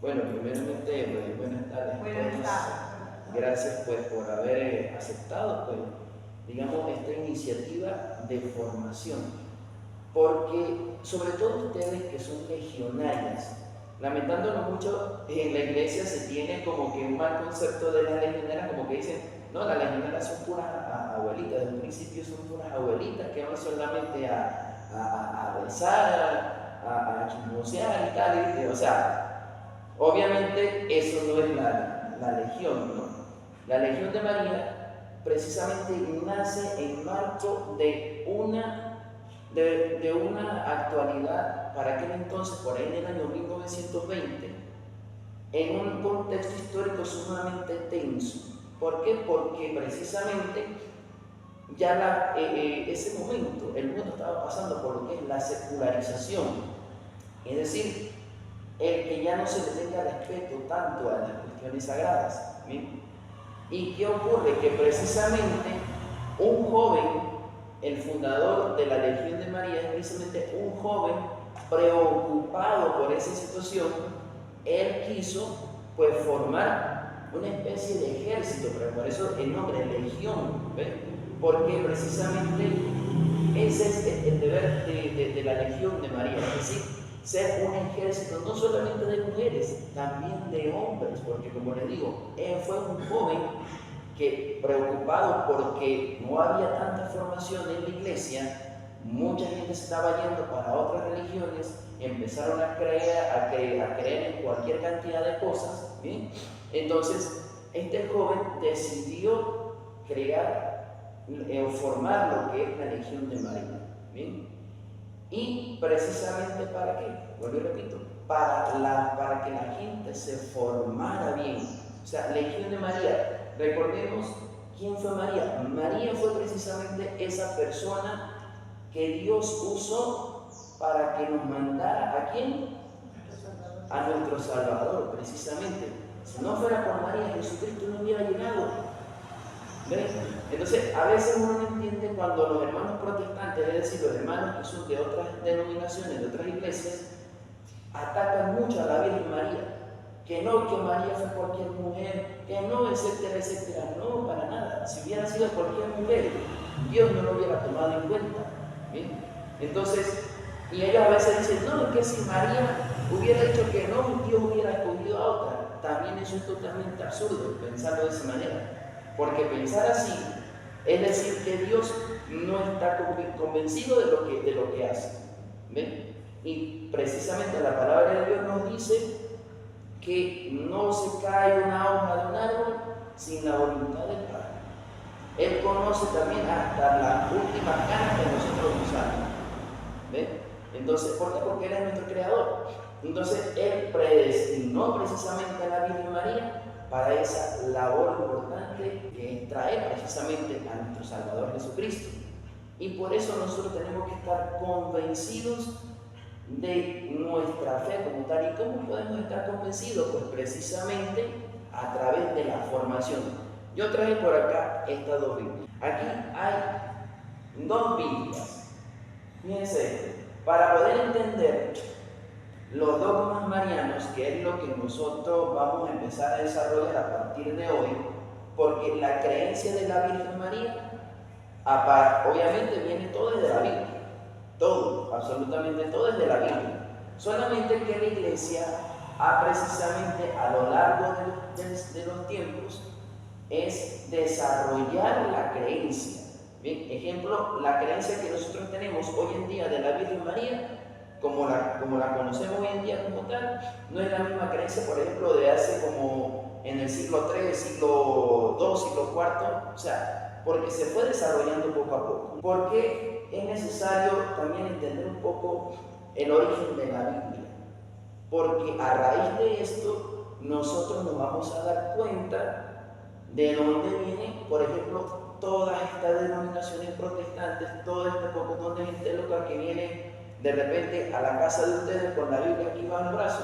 Bueno, primeramente, pues, buenas tardes a Buenas todos. tardes. Gracias pues por haber aceptado, pues, digamos, esta iniciativa de formación. Porque, sobre todo ustedes que son legionarias, lamentándonos mucho, en la iglesia se tiene como que un mal concepto de las legioneras, como que dicen, no, las legioneras son puras abuelitas, desde un principio son puras abuelitas que van solamente a besar, a chismosear y tal, o sea, obviamente eso no es la legión, ¿no? La Legión de María precisamente nace en marco de una actualidad para aquel entonces, por ahí en el año 1920, en un contexto histórico sumamente tenso. ¿Por qué? Porque precisamente ya ese momento el mundo estaba pasando por lo que es la secularización, es decir, el que ya no se le tenga respeto tanto a las cuestiones sagradas. ¿Bien? ¿Y qué ocurre? Que precisamente un joven, el fundador de la Legión de María, es precisamente un joven preocupado por esa situación. Él quiso pues formar una especie de ejército, pero por eso el nombre Legión, ¿ve? Porque precisamente ese es el deber de la Legión de María, es decir, ser un ejército no solamente de mujeres, también de hombres, porque como les digo, él fue un joven que, preocupado porque no había tanta formación en la iglesia, mucha gente se estaba yendo para otras religiones, empezaron a creer en cualquier cantidad de cosas, ¿bien? Entonces, este joven decidió crear o formar lo que es la Legión de María, ¿bien? Y precisamente ¿para qué? Vuelvo y repito, para que la gente se formara bien. O sea, Legión de María, recordemos quién fue María. María fue precisamente esa persona que Dios usó para que nos mandara ¿a quién? A nuestro Salvador, precisamente. Si no fuera por María, Jesucristo no hubiera llegado. ¿Ven? Entonces, a veces uno no entiende cuando los hermanos protestantes, es decir, los hermanos que son de otras denominaciones, de otras iglesias, atacan mucho a la Virgen María. Que no, que María fue cualquier mujer, que no, etcétera, etcétera. No, para nada. Si hubiera sido cualquier mujer, Dios no lo hubiera tomado en cuenta. ¿Bien? Entonces, y ellos a veces dicen, no, es que si María hubiera dicho que no, Dios hubiera escogido a otra. También eso es totalmente absurdo, pensarlo de esa manera. Porque pensar así es decir que Dios no está convencido de lo que hace. ¿Ven? Y precisamente la palabra de Dios nos dice que no se cae una hoja de un árbol sin la voluntad del Padre. Él conoce también hasta las últimas canas que nosotros usamos. ¿Ven? Entonces, ¿por qué? Porque Él es nuestro creador. Entonces, Él predestinó precisamente a la Virgen María para esa labor importante que es traer precisamente a nuestro Salvador Jesucristo. Y por eso nosotros tenemos que estar convencidos de nuestra fe como tal. ¿Y cómo podemos estar convencidos? Pues precisamente a través de la formación. Yo traje por acá estas dos Biblias. Aquí hay dos Biblias. Fíjense, para poder entender los dogmas marianos, que es lo que nosotros vamos a empezar a desarrollar a partir de hoy, porque la creencia de la Virgen María, obviamente viene todo desde la Biblia, todo, absolutamente todo desde la Biblia. Solamente que la Iglesia ha precisamente a lo largo de los tiempos es desarrollar la creencia. Bien, ejemplo, la creencia que nosotros tenemos hoy en día de la Virgen María, como la conocemos hoy en día como tal, no es la misma creencia, por ejemplo, de hace como en el siglo III, siglo II, siglo IV, o sea, porque se fue desarrollando poco a poco. Porque es necesario también entender un poco el origen de la Biblia, porque a raíz de esto nosotros nos vamos a dar cuenta de dónde vienen, por ejemplo, todas estas denominaciones protestantes, todo este pocotón de gente loca que viene de repente a la casa de ustedes con la Biblia aquí bajo el brazo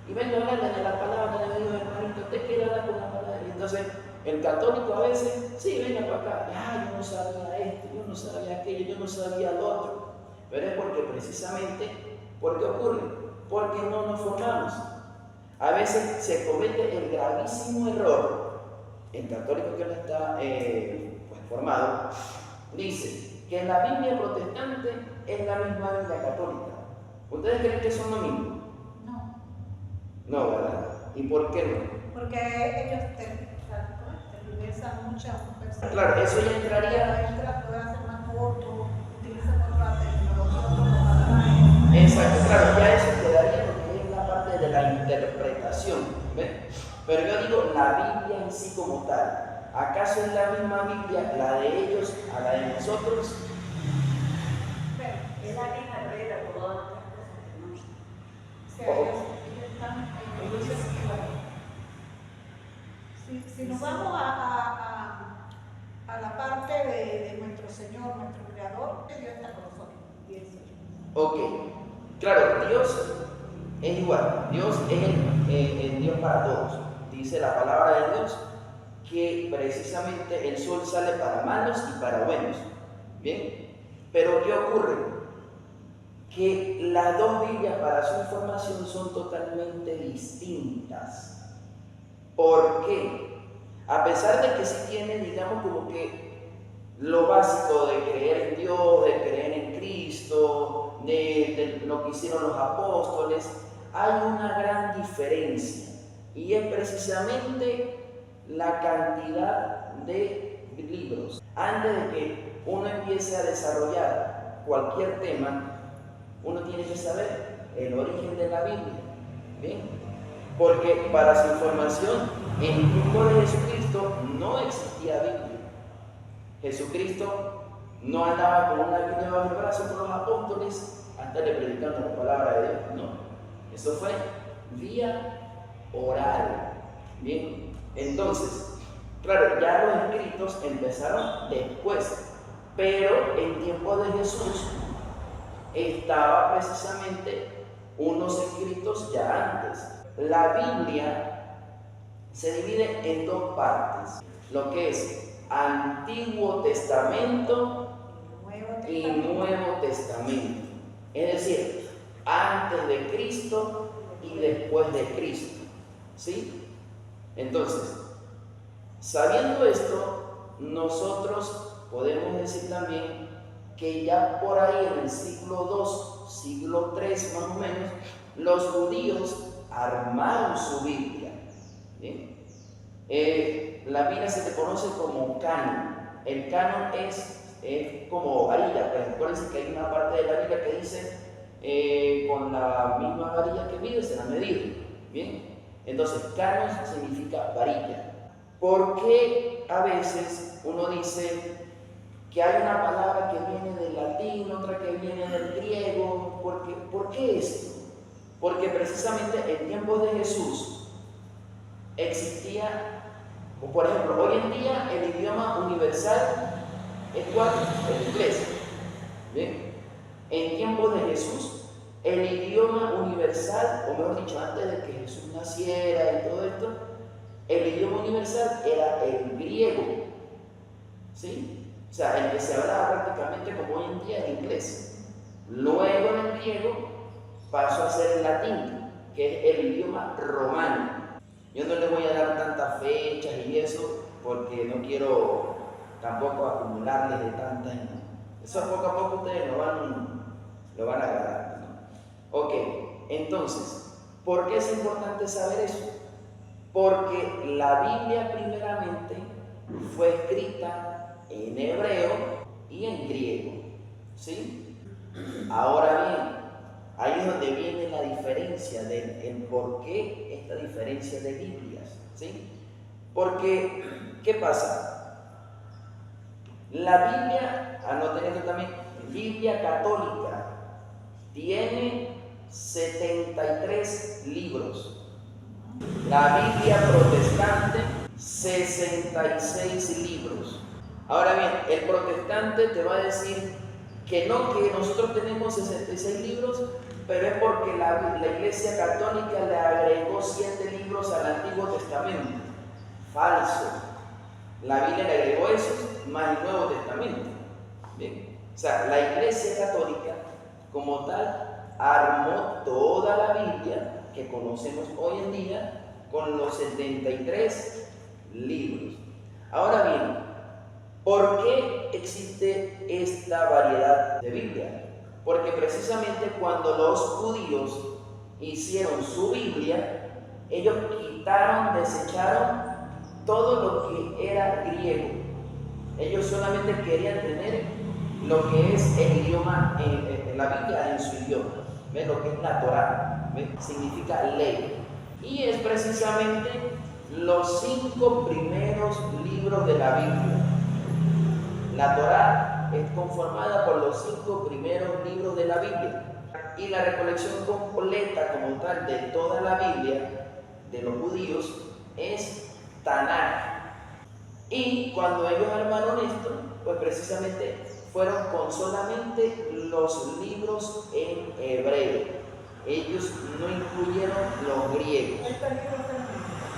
y venga a hablarle de la palabra de Dios, hermanito, usted quiere hablar con la palabra. Y entonces el católico a veces, sí, venga para acá, yo no sabía esto, yo no sabía aquello, yo no sabía lo otro. Pero es porque precisamente, ¿por qué ocurre? Porque no nos formamos. a veces se comete el gravísimo error, el católico que no está pues, formado, dice que la Biblia protestante es la misma Biblia católica. ¿Ustedes creen que son lo mismo? No. No, ¿verdad? ¿Y por qué no? Porque ellos tergiversan muchas personas. Claro, eso ya entraría. Puede hacer una foto, utilizan otra tecnología. Exacto, claro, ya eso quedaría lo que es la parte de la interpretación, ¿ves? Pero yo digo la Biblia en sí como tal. ¿Acaso es la misma Biblia la de ellos a la de nosotros? Es la misma regla por todas las cosas, ¿no? Ellos están si nos vamos a la parte de nuestro Señor, nuestro Creador, Dios está con nosotros. Ok, claro, Dios es igual, Dios es el Dios para todos. Dice la palabra de Dios que precisamente el sol sale para malos y para buenos. Bien, pero ¿qué ocurre? Que las dos Biblias para su información son totalmente distintas. ¿Por qué? A pesar de que sí tiene, digamos, como que lo básico de creer en Dios, de creer en Cristo, de lo que hicieron los apóstoles, hay una gran diferencia y es precisamente la cantidad de libros. Antes de que uno empiece a desarrollar cualquier tema, uno tiene que saber el origen de la Biblia, ¿bien? Porque para su información, en el tiempo de Jesucristo no existía Biblia. Jesucristo no andaba con una Biblia bajo el brazo con los apóstoles a estarle predicando la palabra de Dios, no. Eso fue vía oral, ¿bien? Entonces, claro, ya los escritos empezaron después, pero en tiempo de Jesús estaba precisamente unos escritos ya antes. La Biblia se divide en dos partes, lo que es Antiguo Testamento y Nuevo Testamento. Es decir, antes de Cristo y después de Cristo. ¿Sí? Entonces, sabiendo esto, nosotros podemos decir también que ya por ahí en el siglo II, siglo III más o menos, los judíos armaron su Biblia. ¿Bien? La Biblia se le conoce como canon. El canon es como varilla, pues acuérdense que hay una parte de la Biblia que dice con la misma varilla que mide será medido. Bien, entonces canon significa varilla. ¿Por qué a veces uno dice que hay una palabra que viene del latín, otra que viene del griego? ¿Por qué esto? Porque precisamente en tiempos de Jesús existía, o por ejemplo, hoy en día el idioma universal es ¿cuál? El inglés. ¿Bien? En tiempos de Jesús, el idioma universal, o mejor dicho, antes de que Jesús naciera y todo esto, el idioma universal era el griego. ¿Sí? O sea, el que se hablaba prácticamente como hoy en día el inglés. Luego en el griego pasó a ser el latín, que es el idioma romano. Yo no les voy a dar tantas fechas y eso, porque no quiero tampoco acumularles de tantas, ¿no? Eso poco a poco ustedes lo van a agarrar, ¿no? Ok, entonces, ¿por qué es importante saber eso? Porque la Biblia primeramente fue escrita en hebreo y en griego, ¿sí? Ahora bien, ahí es donde viene la diferencia el por qué esta diferencia de Biblias, ¿sí? Porque, ¿qué pasa? La Biblia, anoten esto también, Biblia católica, tiene 73 libros. La Biblia protestante, 66 libros. Ahora bien, el protestante te va a decir que no, que nosotros tenemos 66 libros, pero es porque la Iglesia Católica le agregó 7 libros al Antiguo Testamento. Falso. La Biblia le agregó esos más el Nuevo Testamento. Bien. O sea, la Iglesia Católica, como tal, armó toda la Biblia que conocemos hoy en día con los 73 libros. Ahora bien, ¿por qué existe esta variedad de Biblia? Porque precisamente cuando los judíos hicieron su Biblia, ellos quitaron, desecharon todo lo que era griego. Ellos solamente querían tener lo que es el idioma, la Biblia en su idioma, ¿ves? Lo que es la Torá, ¿ves? Significa ley. Y es precisamente los 5 primeros libros de la Biblia. La Torá es conformada por los 5 primeros libros de la Biblia. Y la recolección completa como tal de toda la Biblia de los judíos es Tanaj. Y cuando ellos armaron esto, pues precisamente fueron con solamente los libros en hebreo. Ellos no incluyeron los griegos.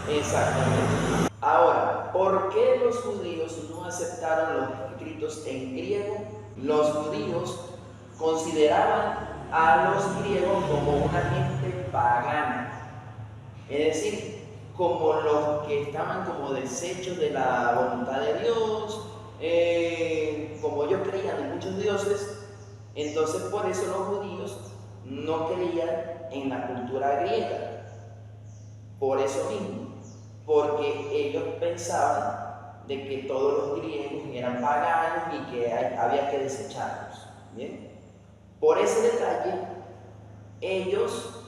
Exactamente. Ahora, ¿por qué los judíos no aceptaron los escritos en griego? Los judíos consideraban a los griegos como una gente pagana, es decir, como los que estaban como deshechos de la voluntad de Dios, como ellos creían en muchos dioses, entonces por eso los judíos no creían en la cultura griega, por eso mismo, porque ellos pensaban de que todos los griegos eran paganos y que había que desecharlos, ¿bien? Por ese detalle, ellos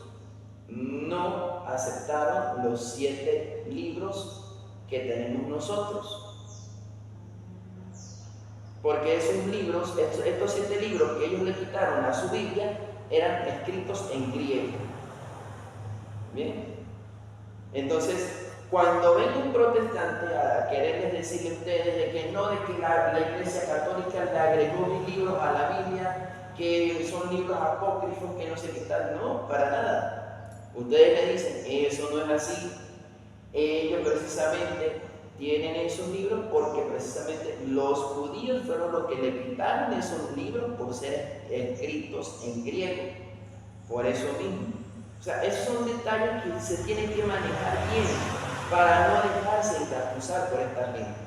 no aceptaron los 7 libros que tenemos nosotros. Porque esos libros, estos 7 libros que ellos le quitaron a su Biblia, eran escritos en griego. ¿Bien? Entonces, cuando ven un protestante a quererles decirle a ustedes de que no, de que la Iglesia Católica le agregó libros a la Biblia, que son libros apócrifos, que no sé qué tal, no, para nada. Ustedes le dicen, eso no es así. Ellos precisamente tienen esos libros porque precisamente los judíos fueron los que le quitaron esos libros por ser escritos en griego. Por eso mismo. O sea, esos son detalles que se tienen que manejar bien para no dejarse encapuzar por esta gente.